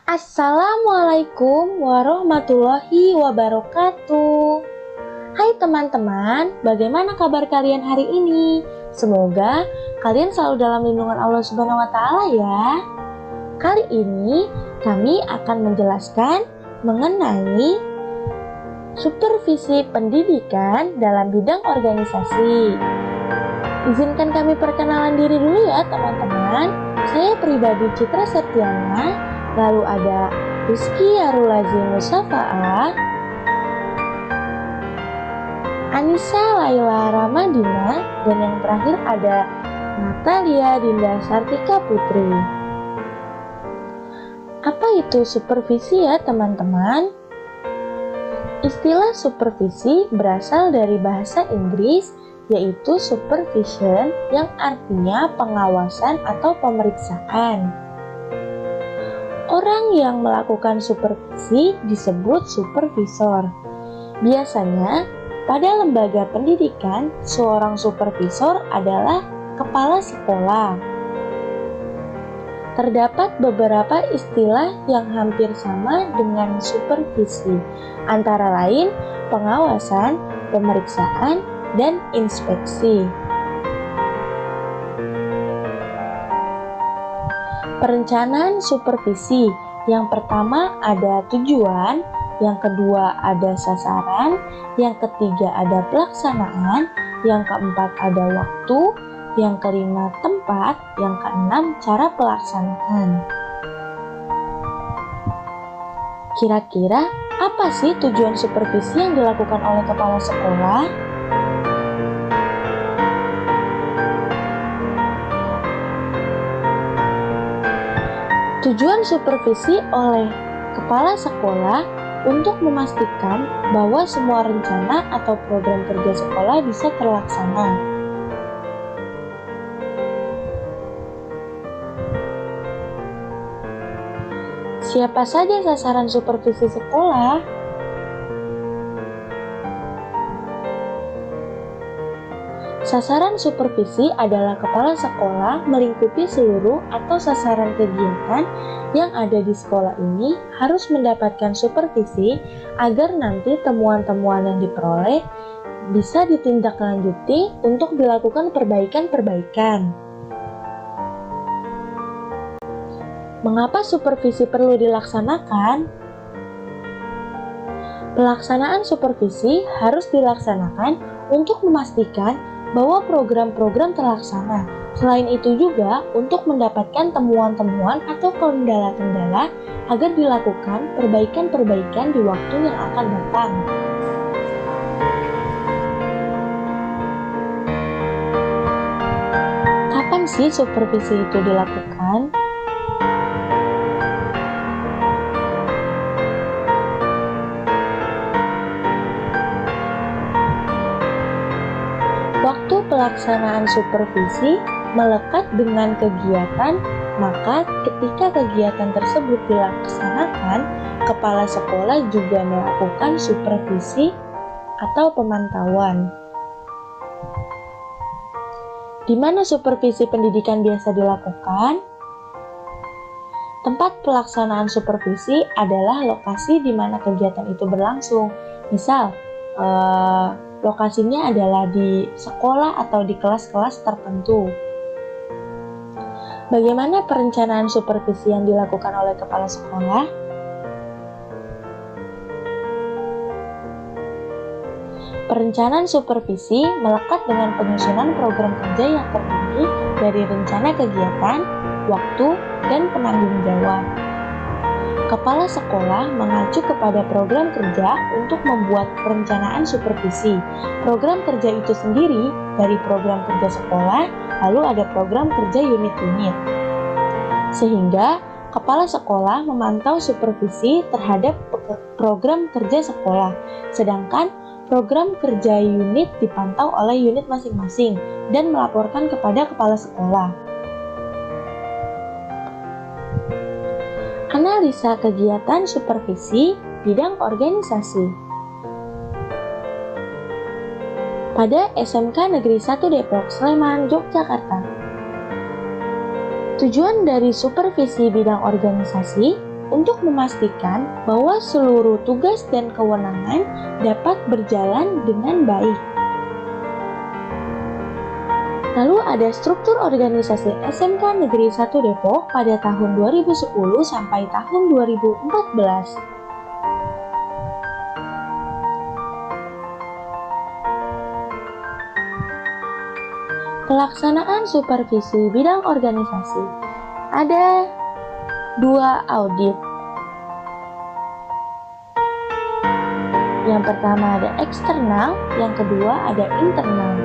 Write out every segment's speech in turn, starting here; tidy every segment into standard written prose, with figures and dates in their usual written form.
Assalamualaikum warahmatullahi wabarakatuh. Hai teman-teman, bagaimana kabar kalian hari ini? Semoga kalian selalu dalam lindungan Allah Subhanahu wa Ta'ala ya. Kali ini kami akan menjelaskan mengenai supervisi pendidikan dalam bidang organisasi. Izinkan kami perkenalan diri dulu ya teman-teman. Saya pribadi Citra Septiana. Lalu ada Rizky Yarulazi Musafa'ah, Anissa Laila Ramadina, dan yang terakhir ada Natalia Dinda Sartika Putri. Apa itu supervisi ya teman-teman? Istilah supervisi berasal dari bahasa Inggris yaitu supervision yang artinya pengawasan atau pemeriksaan. Orang yang melakukan supervisi disebut supervisor. Biasanya, pada lembaga pendidikan, seorang supervisor adalah kepala sekolah. Terdapat beberapa istilah yang hampir sama dengan supervisi, antara lain pengawasan, pemeriksaan, dan inspeksi. Perencanaan supervisi, yang pertama ada tujuan, yang kedua ada sasaran, yang ketiga ada pelaksanaan, yang keempat ada waktu, yang kelima tempat, yang keenam cara pelaksanaan. Kira-kira apa sih tujuan supervisi yang dilakukan oleh kepala sekolah? Tujuan supervisi oleh kepala sekolah untuk memastikan bahwa semua rencana atau program kerja sekolah bisa terlaksana. Siapa saja sasaran supervisi sekolah? Sasaran supervisi adalah kepala sekolah melingkupi seluruh atau sasaran kegiatan yang ada di sekolah ini harus mendapatkan supervisi agar nanti temuan-temuan yang diperoleh bisa ditindaklanjuti untuk dilakukan perbaikan-perbaikan. Mengapa supervisi perlu dilaksanakan? Pelaksanaan supervisi harus dilaksanakan untuk memastikan bahwa program-program terlaksana. Selain itu juga untuk mendapatkan temuan-temuan atau kendala-kendala agar dilakukan perbaikan-perbaikan di waktu yang akan datang. Kapan sih supervisi itu dilakukan? Waktu pelaksanaan supervisi melekat dengan kegiatan, maka ketika kegiatan tersebut dilaksanakan, kepala sekolah juga melakukan supervisi atau pemantauan. Di mana supervisi pendidikan biasa dilakukan? Tempat pelaksanaan supervisi adalah lokasi di mana kegiatan itu berlangsung. Misal, lokasinya adalah di sekolah atau di kelas-kelas tertentu. Bagaimana perencanaan supervisi yang dilakukan oleh kepala sekolah? Perencanaan supervisi melekat dengan penyusunan program kerja yang terdiri dari rencana kegiatan, waktu, dan penanggung jawab. Kepala sekolah mengacu kepada program kerja untuk membuat perencanaan supervisi. Program kerja itu sendiri dari program kerja sekolah, lalu ada program kerja unit-unit. Sehingga kepala sekolah memantau supervisi terhadap program kerja sekolah, sedangkan program kerja unit dipantau oleh unit masing-masing dan melaporkan kepada kepala sekolah. Analisa kegiatan supervisi bidang organisasi. Pada SMK Negeri 1 Depok, Sleman, Yogyakarta. Tujuan dari supervisi bidang organisasi untuk memastikan bahwa seluruh tugas dan kewenangan dapat berjalan dengan baik. Lalu ada struktur organisasi SMK Negeri 1 Depok pada tahun 2010 sampai tahun 2014. Pelaksanaan supervisi bidang organisasi. Ada 2 audit. Yang pertama ada eksternal, yang kedua ada internal.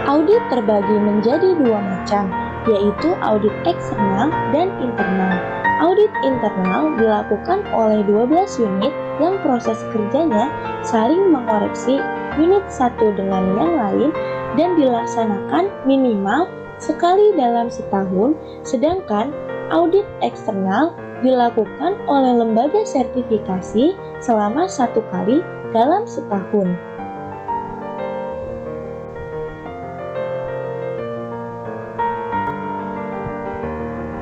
Audit terbagi menjadi 2 macam, yaitu audit eksternal dan internal. Audit internal dilakukan oleh 12 unit yang proses kerjanya saling mengoreksi unit satu dengan yang lain dan dilaksanakan minimal sekali dalam setahun, sedangkan audit eksternal dilakukan oleh lembaga sertifikasi selama 1 kali dalam setahun.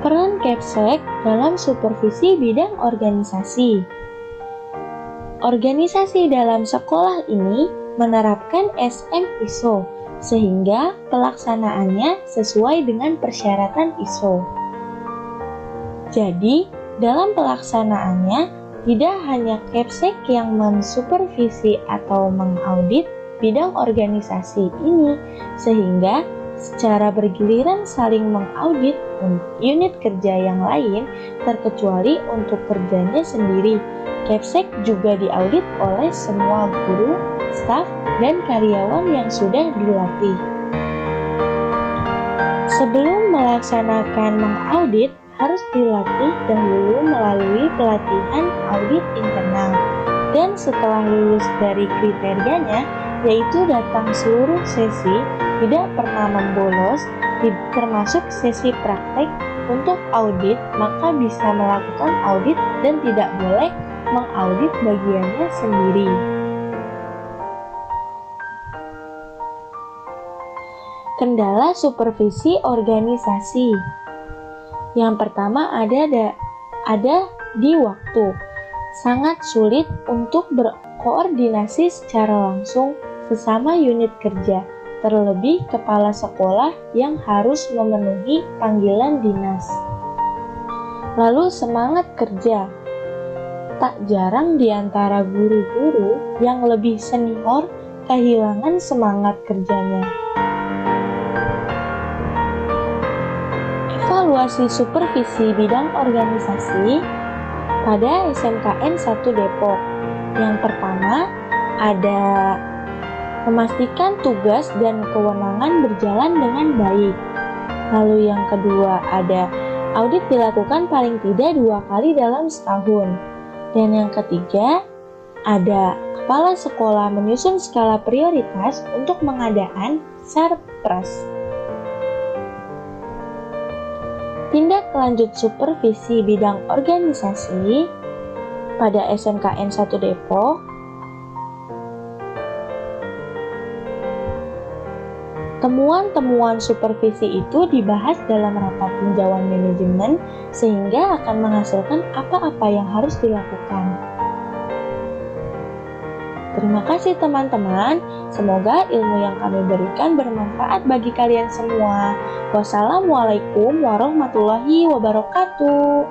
Peran Kepsek dalam supervisi bidang organisasi. Organisasi dalam sekolah ini menerapkan SM ISO, sehingga pelaksanaannya sesuai dengan persyaratan ISO. Jadi, dalam pelaksanaannya tidak hanya Kepsek yang mensupervisi atau mengaudit bidang organisasi ini, sehingga secara bergiliran saling mengaudit unit kerja yang lain, terkecuali untuk kerjanya sendiri. Kepsek juga diaudit oleh semua guru, staf, dan karyawan yang sudah dilatih. Sebelum melaksanakan mengaudit, harus dilatih dahulu melalui pelatihan audit internal. Dan setelah lulus dari kriterianya, yaitu datang seluruh sesi, tidak pernah membolos, termasuk sesi praktek untuk audit, maka bisa melakukan audit dan tidak boleh mengaudit bagiannya sendiri. Kendala supervisi organisasi. Yang pertama ada di waktu. Sangat sulit untuk berkoordinasi secara langsung sesama unit kerja, terlebih kepala sekolah yang harus memenuhi panggilan dinas. Lalu semangat kerja. Tak jarang di antara guru-guru yang lebih senior kehilangan semangat kerjanya. Evaluasi supervisi bidang organisasi pada SMKN 1 Depok. Yang pertama ada memastikan tugas dan kewenangan berjalan dengan baik. Lalu yang kedua ada audit dilakukan paling tidak 2 kali dalam setahun. Dan yang ketiga ada kepala sekolah menyusun skala prioritas untuk pengadaan sarpras. Tindak lanjut supervisi bidang organisasi pada SMKN 1 Depok. Temuan-temuan supervisi itu dibahas dalam rapat tinjauan manajemen sehingga akan menghasilkan apa-apa yang harus dilakukan. Terima kasih teman-teman, semoga ilmu yang kami berikan bermanfaat bagi kalian semua. Wassalamualaikum warahmatullahi wabarakatuh.